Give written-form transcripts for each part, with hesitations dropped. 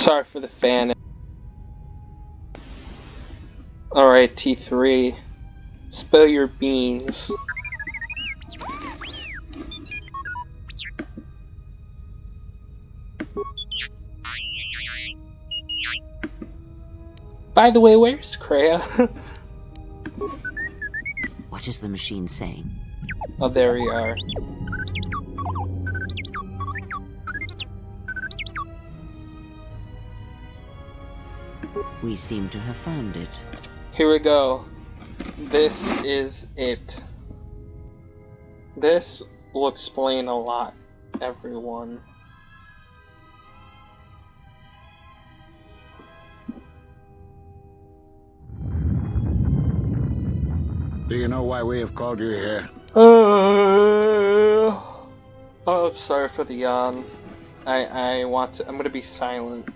Sorry for the fan. Alright, T3. Spill your beans. By the way, where's Kreia? What is the machine saying? Oh, there we are. We seem to have found it. Here we go. This is it. This will explain a lot, everyone. Do you know why we have called you here? Oh, sorry for the yawn. I'm gonna be silent.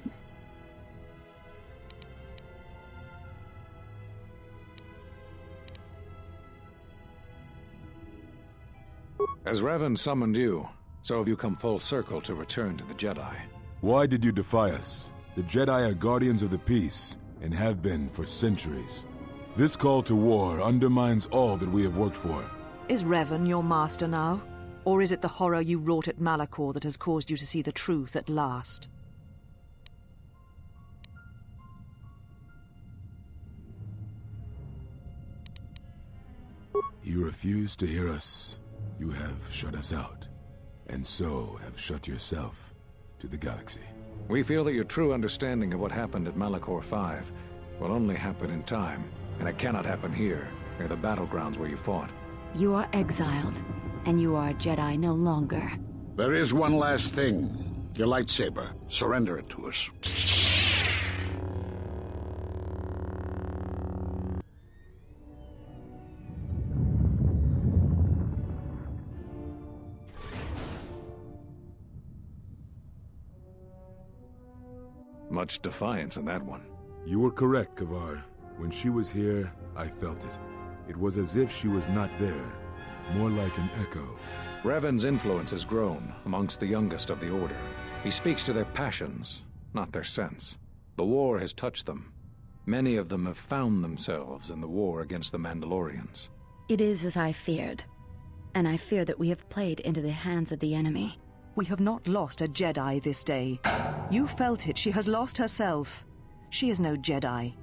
As Revan summoned you, so have you come full circle to return to the Jedi. Why did you defy us? The Jedi are guardians of the peace, and have been for centuries. This call to war undermines all that we have worked for. Is Revan your master now? Or is it the horror you wrought at Malachor that has caused you to see the truth at last? You refuse to hear us. You have shut us out, and so have shut yourself to the galaxy. We feel that your true understanding of what happened at Malachor 5 will only happen in time, and it cannot happen here, near the battlegrounds where you fought. You are exiled, and you are a Jedi no longer. There is one last thing. Your lightsaber. Surrender it to us. Much defiance in that one. You were correct, Kavar. When she was here, I felt it. It was as if she was not there, more like an echo. Revan's influence has grown amongst the youngest of the Order. He speaks to their passions, not their sense. The war has touched them. Many of them have found themselves in the war against the Mandalorians. It is as I feared, and I fear that we have played into the hands of the enemy. We have not lost a Jedi this day. You felt it. She has lost herself. She is no Jedi.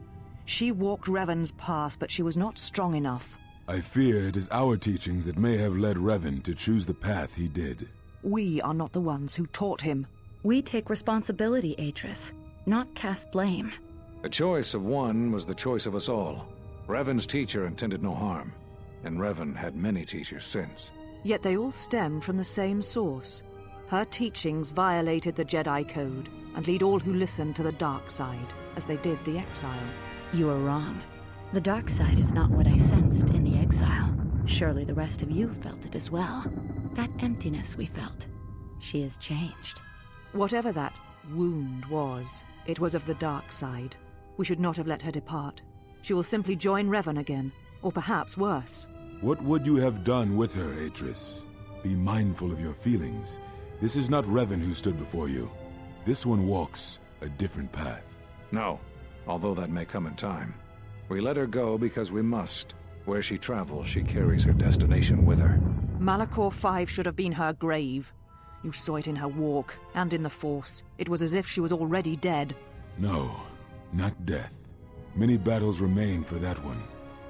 She walked Revan's path, but she was not strong enough. I fear it is our teachings that may have led Revan to choose the path he did. We are not the ones who taught him. We take responsibility, Atris, not cast blame. The choice of one was the choice of us all. Revan's teacher intended no harm, and Revan had many teachers since. Yet they all stem from the same source. Her teachings violated the Jedi Code and lead all who listen to the dark side, as they did the exile. You are wrong. The dark side is not what I sensed in the exile. Surely the rest of you felt it as well. That emptiness we felt. She has changed. Whatever that wound was, it was of the dark side. We should not have let her depart. She will simply join Revan again, or perhaps worse. What would you have done with her, Atris? Be mindful of your feelings. This is not Revan who stood before you. This one walks a different path. No, although that may come in time. We let her go because we must. Where she travels, she carries her destination with her. Malachor 5 should have been her grave. You saw it in her walk, and in the Force. It was as if she was already dead. No, not death. Many battles remain for that one,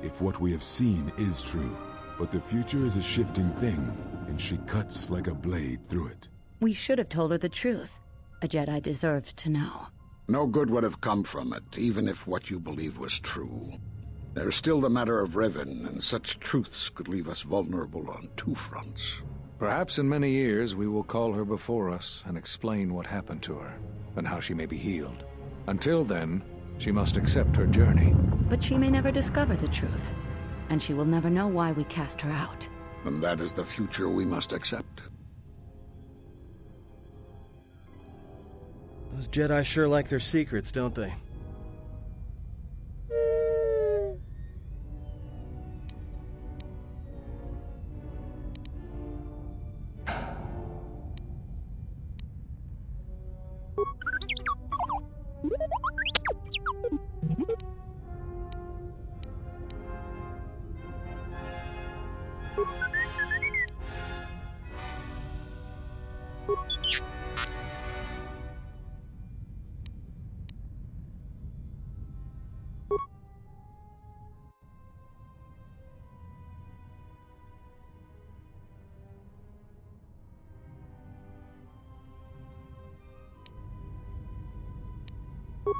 if what we have seen is true. But the future is a shifting thing, and she cuts like a blade through it. We should have told her the truth. A Jedi deserved to know. No good would have come from it, even if what you believed was true. There is still the matter of Revan, and such truths could leave us vulnerable on two fronts. Perhaps in many years we will call her before us and explain what happened to her, and how she may be healed. Until then, she must accept her journey. But she may never discover the truth, and she will never know why we cast her out. And that is the future we must accept. Those Jedi sure like their secrets, don't they?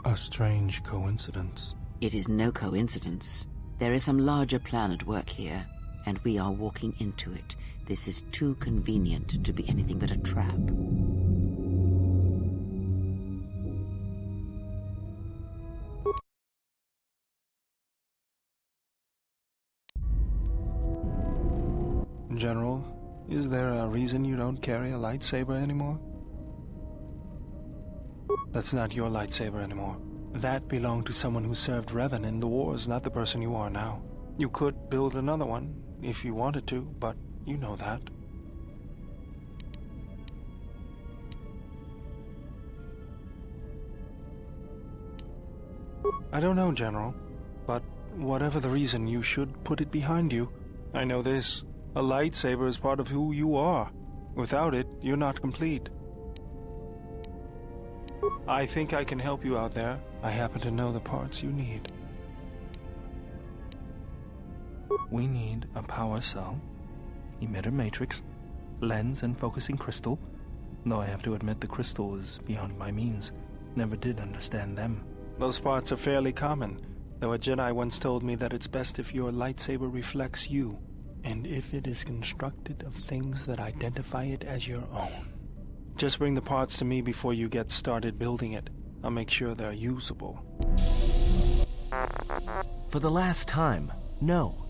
A strange coincidence. It is no coincidence. There is some larger plan at work here, and we are walking into it. This is too convenient to be anything but a trap. General, is there a reason you don't carry a lightsaber anymore? That's not your lightsaber anymore. That belonged to someone who served Revan in the wars, not the person you are now. You could build another one, if you wanted to, but you know that. I don't know, General, but whatever the reason, you should put it behind you. I know this. A lightsaber is part of who you are. Without it, you're not complete. I think I can help you out there. I happen to know the parts you need. We need a power cell, emitter matrix, lens and focusing crystal. Though I have to admit the crystal is beyond my means. Never did understand them. Those parts are fairly common, though a Jedi once told me that it's best if your lightsaber reflects you, and if it is constructed of things that identify it as your own. Just bring the parts to me before you get started building it. I'll make sure they're usable. For the last time, no.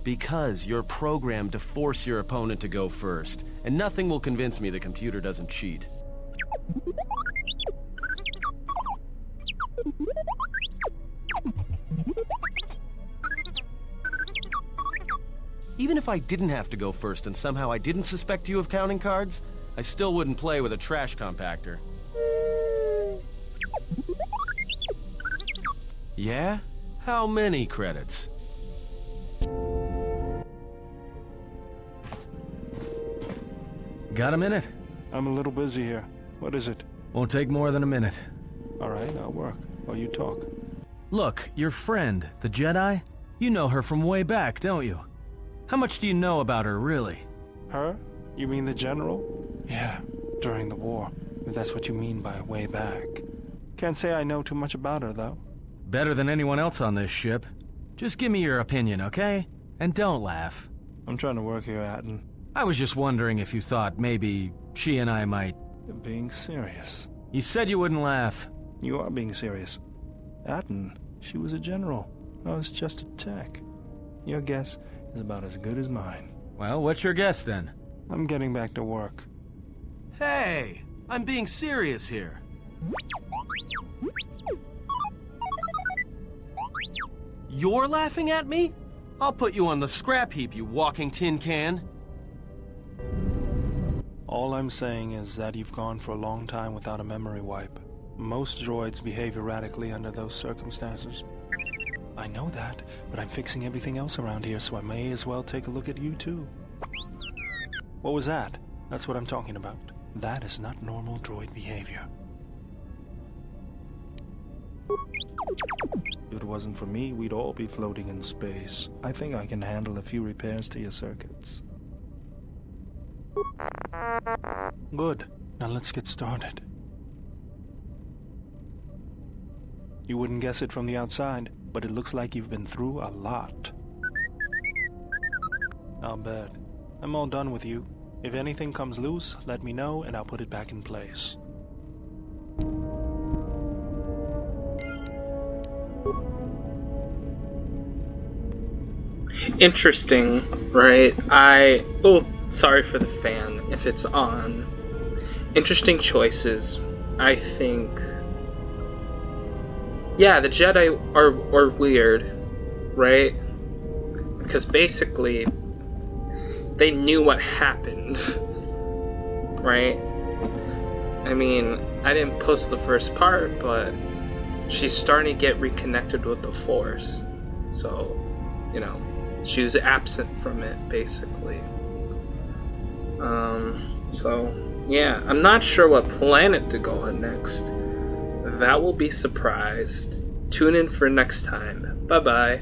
Because you're programmed to force your opponent to go first, and nothing will convince me the computer doesn't cheat. Even if I didn't have to go first and somehow I didn't suspect you of counting cards, I still wouldn't play with a trash compactor. Yeah? How many credits? Got a minute? I'm a little busy here. What is it? Won't take more than a minute. All right, I'll work while you talk. Look, your friend, the Jedi, you know her from way back, don't you? How much do you know about her, really? Her? You mean the General? Yeah, during the war, if that's what you mean by way back. Can't say I know too much about her, though. Better than anyone else on this ship. Just give me your opinion, okay? And don't laugh. I'm trying to work here, Atton. I was just wondering if you thought maybe she and I might... You're being serious. You said you wouldn't laugh. You are being serious. Atton, she was a general. I was just a tech. Your guess is about as good as mine. Well, what's your guess, then? I'm getting back to work. Hey! I'm being serious here. You're laughing at me? I'll put you on the scrap heap, you walking tin can. All I'm saying is that you've gone for a long time without a memory wipe. Most droids behave erratically under those circumstances. I know that, but I'm fixing everything else around here, so I may as well take a look at you too. What was that? That's what I'm talking about. That is not normal droid behavior. If it wasn't for me, we'd all be floating in space. I think I can handle a few repairs to your circuits. Good. Now let's get started. You wouldn't guess it from the outside, but it looks like you've been through a lot. I'll bet. I'm all done with you. If anything comes loose, let me know and I'll put it back in place. Interesting, right? Oh, sorry for the fan if it's on. Interesting choices. I think... Yeah, the Jedi are weird, right? Because basically, they knew what happened, right? I mean, I didn't post the first part, but she's starting to get reconnected with the Force. So, you know, she was absent from it, basically. So, yeah, I'm not sure what planet to go on next. That will be surprised. Tune in for next time. Bye-bye.